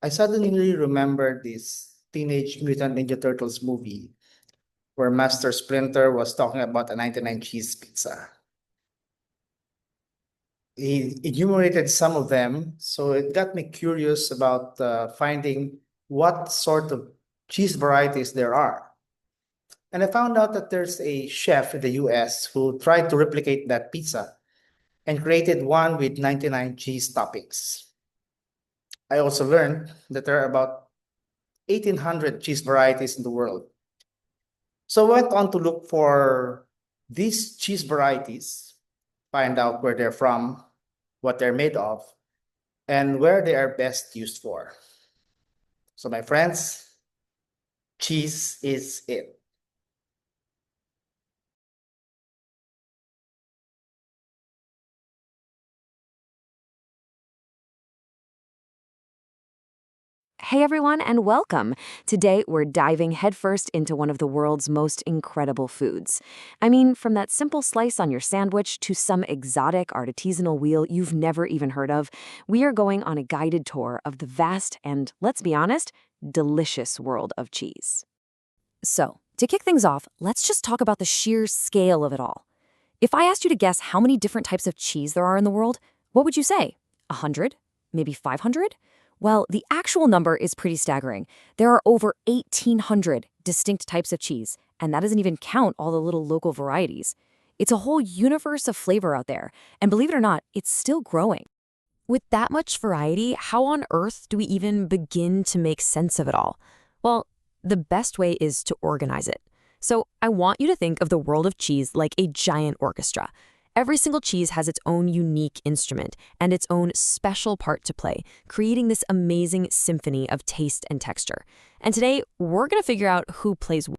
I suddenly remembered this Teenage Mutant Ninja Turtles movie where Master Splinter was talking about a 99 cheese pizza. He enumerated some of them, so it got me curious about finding what sort of cheese varieties there are. And I found out that there's a chef in the US who tried to replicate that pizza and created one with 99 cheese toppings. I also learned that there are about 1,800 cheese varieties in the world. So I went on to look for these cheese varieties, find out where they're from, what they're made of, and where they are best used for. So, my friends, cheese is it. Hey everyone, and welcome. Today we're diving headfirst into one of the world's most incredible foods. I mean, from that simple slice on your sandwich to some exotic artisanal wheel you've never even heard of, we are going on a guided tour of the vast and, let's be honest, delicious world of cheese. So, to kick things off, let's just talk about the sheer scale of it all. If I asked you to guess how many different types of cheese there are in the world, what would you say? 100? Maybe 500? Well, the actual number is pretty staggering. There are over 1,800 distinct types of cheese, and that doesn't even count all the little local varieties. It's a whole universe of flavor out there, and believe it or not, it's still growing. With that much variety, how on earth do we even begin to make sense of it all? Well, the best way is to organize it. So I want you to think of the world of cheese like a giant orchestra. Every single cheese has its own unique instrument and its own special part to play, creating this amazing symphony of taste and texture. And today, we're going to figure out who plays what.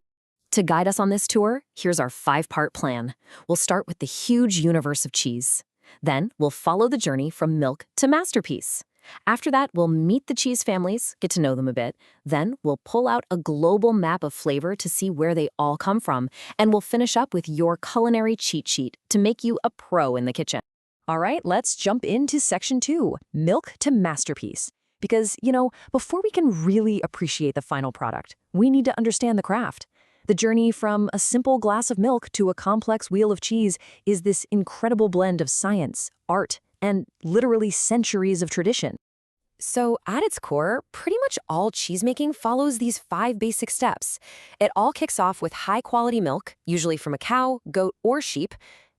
To guide us on this tour, here's our 5-part plan. We'll start with the huge universe of cheese. Then, we'll follow the journey from milk to masterpiece. After that, we'll meet the cheese families, get to know them a bit. Then, we'll pull out a global map of flavor to see where they all come from. And we'll finish up with your culinary cheat sheet to make you a pro in the kitchen. All right, let's jump into section 2, milk to masterpiece. Because, before we can really appreciate the final product, we need to understand the craft. The journey from a simple glass of milk to a complex wheel of cheese is this incredible blend of science, art, and literally centuries of tradition. So at its core, pretty much all cheesemaking follows these 5 basic steps. It all kicks off with high-quality milk, usually from a cow, goat, or sheep.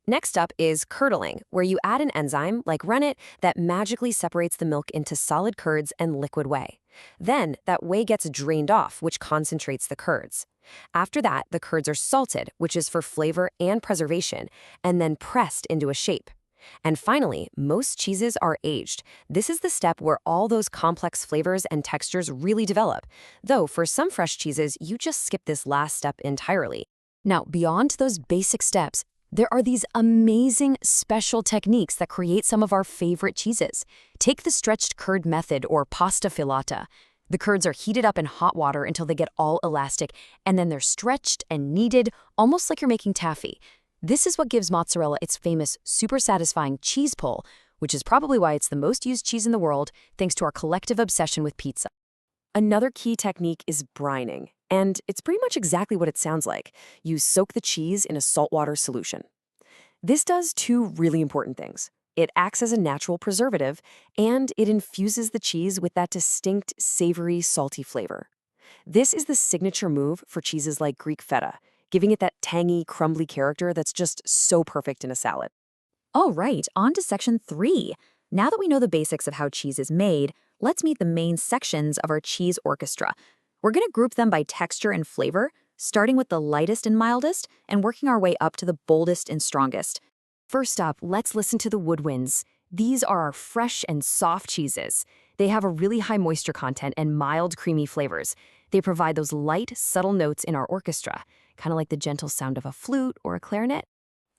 Next up is curdling, where you add an enzyme, like rennet, that magically separates the milk into solid curds and liquid whey. Then, that whey gets drained off, which concentrates the curds. After that, the curds are salted, which is for flavor and preservation, and then pressed into a shape. And finally, most cheeses are aged. This is the step where all those complex flavors and textures really develop. Though for some fresh cheeses, you just skip this last step entirely. Now, beyond those basic steps, there are these amazing special techniques that create some of our favorite cheeses. Take the stretched curd method or pasta filata. The curds are heated up in hot water until they get all elastic, and then they're stretched and kneaded, almost like you're making taffy. This is what gives mozzarella its famous, super satisfying cheese pull, which is probably why it's the most used cheese in the world, thanks to our collective obsession with pizza. Another key technique is brining, and it's pretty much exactly what it sounds like. You soak the cheese in a saltwater solution. This does 2 really important things. It acts as a natural preservative, and it infuses the cheese with that distinct, savory, salty flavor. This is the signature move for cheeses like Greek feta, giving it that tangy, crumbly character that's just so perfect in a salad. All right, on to section 3. Now that we know the basics of how cheese is made, let's meet the main sections of our cheese orchestra. We're going to group them by texture and flavor, starting with the lightest and mildest, and working our way up to the boldest and strongest. First up, let's listen to the woodwinds. These are our fresh and soft cheeses. They have a really high moisture content and mild, creamy flavors. They provide those light, subtle notes in our orchestra, kind of like the gentle sound of a flute or a clarinet.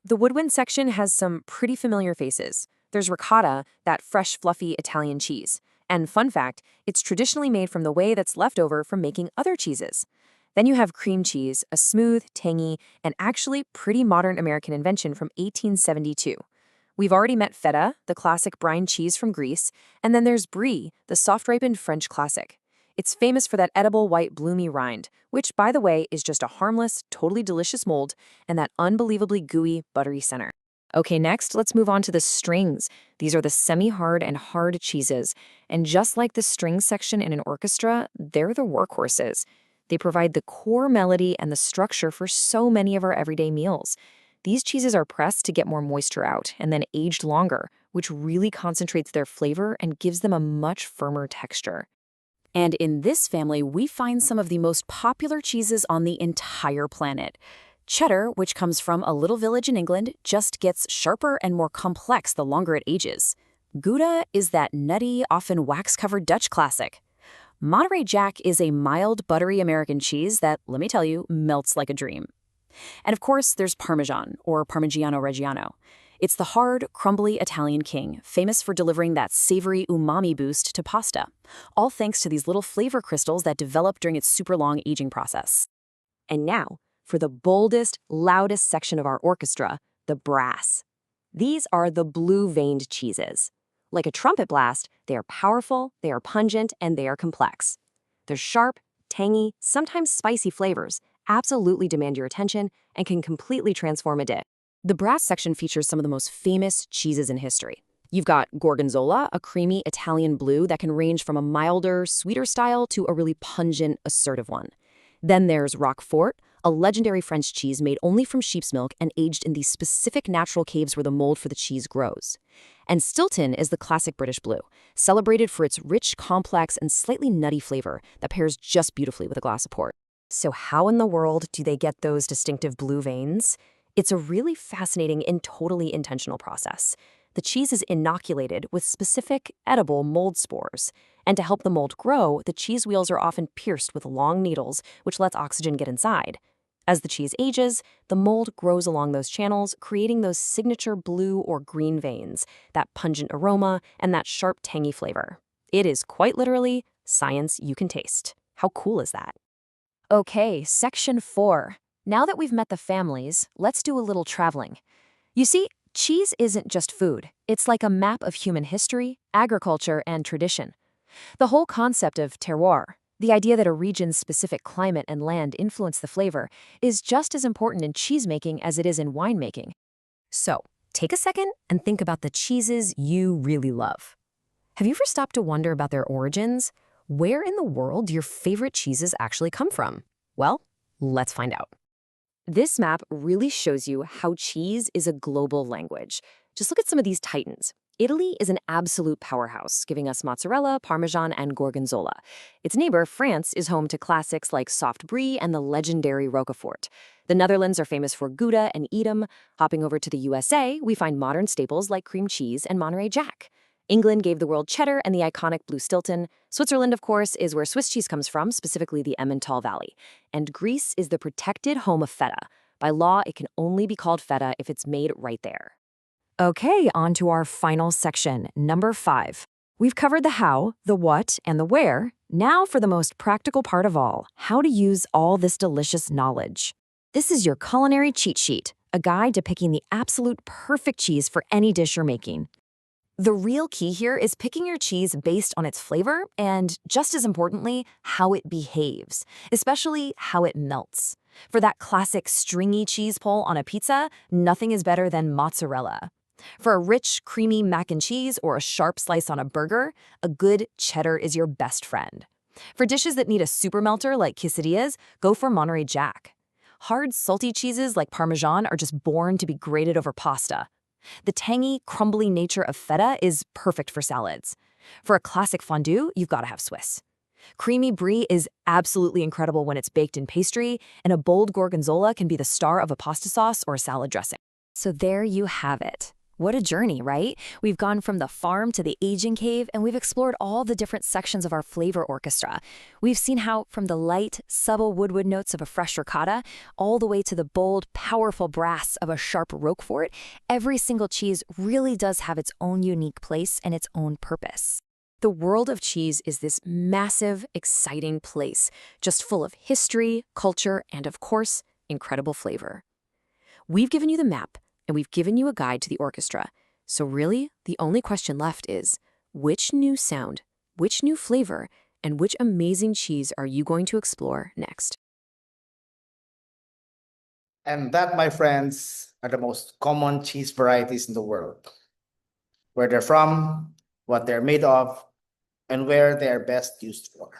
The woodwind section has some pretty familiar faces. There's ricotta, that fresh, fluffy Italian cheese. And fun fact, it's traditionally made from the whey that's left over from making other cheeses. Then you have cream cheese, a smooth, tangy, and actually pretty modern American invention from 1872. We've already met feta, the classic brine cheese from Greece, and then there's brie, the soft-ripened French classic. It's famous for that edible white bloomy rind, which, by the way, is just a harmless, totally delicious mold, and that unbelievably gooey, buttery center. Okay, next, let's move on to the strings. These are the semi-hard and hard cheeses, and just like the string section in an orchestra, they're the workhorses. They provide the core melody and the structure for so many of our everyday meals. These cheeses are pressed to get more moisture out and then aged longer, which really concentrates their flavor and gives them a much firmer texture. And in this family, we find some of the most popular cheeses on the entire planet. Cheddar, which comes from a little village in England, just gets sharper and more complex the longer it ages. Gouda is that nutty, often wax-covered Dutch classic. Monterey Jack is a mild, buttery American cheese that, let me tell you, melts like a dream. And of course, there's Parmesan, or Parmigiano Reggiano. It's the hard, crumbly Italian king, famous for delivering that savory umami boost to pasta, all thanks to these little flavor crystals that develop during its super long aging process. And now, for the boldest, loudest section of our orchestra, the brass. These are the blue-veined cheeses. Like a trumpet blast, they are powerful, they are pungent, and they are complex. Their sharp, tangy, sometimes spicy flavors absolutely demand your attention and can completely transform a dish. The brass section features some of the most famous cheeses in history. You've got Gorgonzola, a creamy Italian blue that can range from a milder, sweeter style to a really pungent, assertive one. Then there's Roquefort, a legendary French cheese made only from sheep's milk and aged in these specific natural caves where the mold for the cheese grows. And Stilton is the classic British blue, celebrated for its rich, complex, and slightly nutty flavor that pairs just beautifully with a glass of port. So how in the world do they get those distinctive blue veins? It's a really fascinating and totally intentional process. The cheese is inoculated with specific edible mold spores. And to help the mold grow, the cheese wheels are often pierced with long needles, which lets oxygen get inside. As the cheese ages, the mold grows along those channels, creating those signature blue or green veins, that pungent aroma, and that sharp, tangy flavor. It is quite literally science you can taste. How cool is that? Okay, section 4. Now that we've met the families, let's do a little traveling. You see, cheese isn't just food. It's like a map of human history, agriculture, and tradition. The whole concept of terroir, the idea that a region's specific climate and land influence the flavor, is just as important in cheesemaking as it is in winemaking. So, take a second and think about the cheeses you really love. Have you ever stopped to wonder about their origins? Where in the world do your favorite cheeses actually come from? Well, let's find out. This map really shows you how cheese is a global language. Just look at some of these titans. Italy is an absolute powerhouse, giving us mozzarella, parmesan, and gorgonzola. Its neighbor, France, is home to classics like soft brie and the legendary Roquefort. The Netherlands are famous for Gouda and Edam. Hopping over to the USA, we find modern staples like cream cheese and Monterey Jack. England gave the world cheddar and the iconic blue Stilton. Switzerland, of course, is where Swiss cheese comes from, specifically the Emmental Valley. And Greece is the protected home of feta. By law, it can only be called feta if it's made right there. Okay, on to our final section, number 5. We've covered the how, the what, and the where. Now for the most practical part of all, how to use all this delicious knowledge. This is your culinary cheat sheet, a guide to picking the absolute perfect cheese for any dish you're making. The real key here is picking your cheese based on its flavor and, just as importantly, how it behaves, especially how it melts. For that classic stringy cheese pull on a pizza, nothing is better than mozzarella. For a rich, creamy mac and cheese or a sharp slice on a burger, a good cheddar is your best friend. For dishes that need a super melter like quesadillas, go for Monterey Jack. Hard, salty cheeses like Parmesan are just born to be grated over pasta. The tangy, crumbly nature of feta is perfect for salads. For a classic fondue, you've got to have Swiss. Creamy brie is absolutely incredible when it's baked in pastry, and a bold gorgonzola can be the star of a pasta sauce or a salad dressing. So there you have it. What a journey, right? We've gone from the farm to the aging cave, and we've explored all the different sections of our flavor orchestra. We've seen how, from the light, subtle woodwood notes of a fresh ricotta, all the way to the bold, powerful brass of a sharp Roquefort, every single cheese really does have its own unique place and its own purpose. The world of cheese is this massive, exciting place, just full of history, culture, and of course, incredible flavor. We've given you the map, and we've given you a guide to the orchestra. So really, the only question left is, which new sound, which new flavor, and which amazing cheese are you going to explore next? And that, my friends, are the most common cheese varieties in the world. Where they're from, what they're made of, and where they are best used for.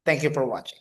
Thank you for watching.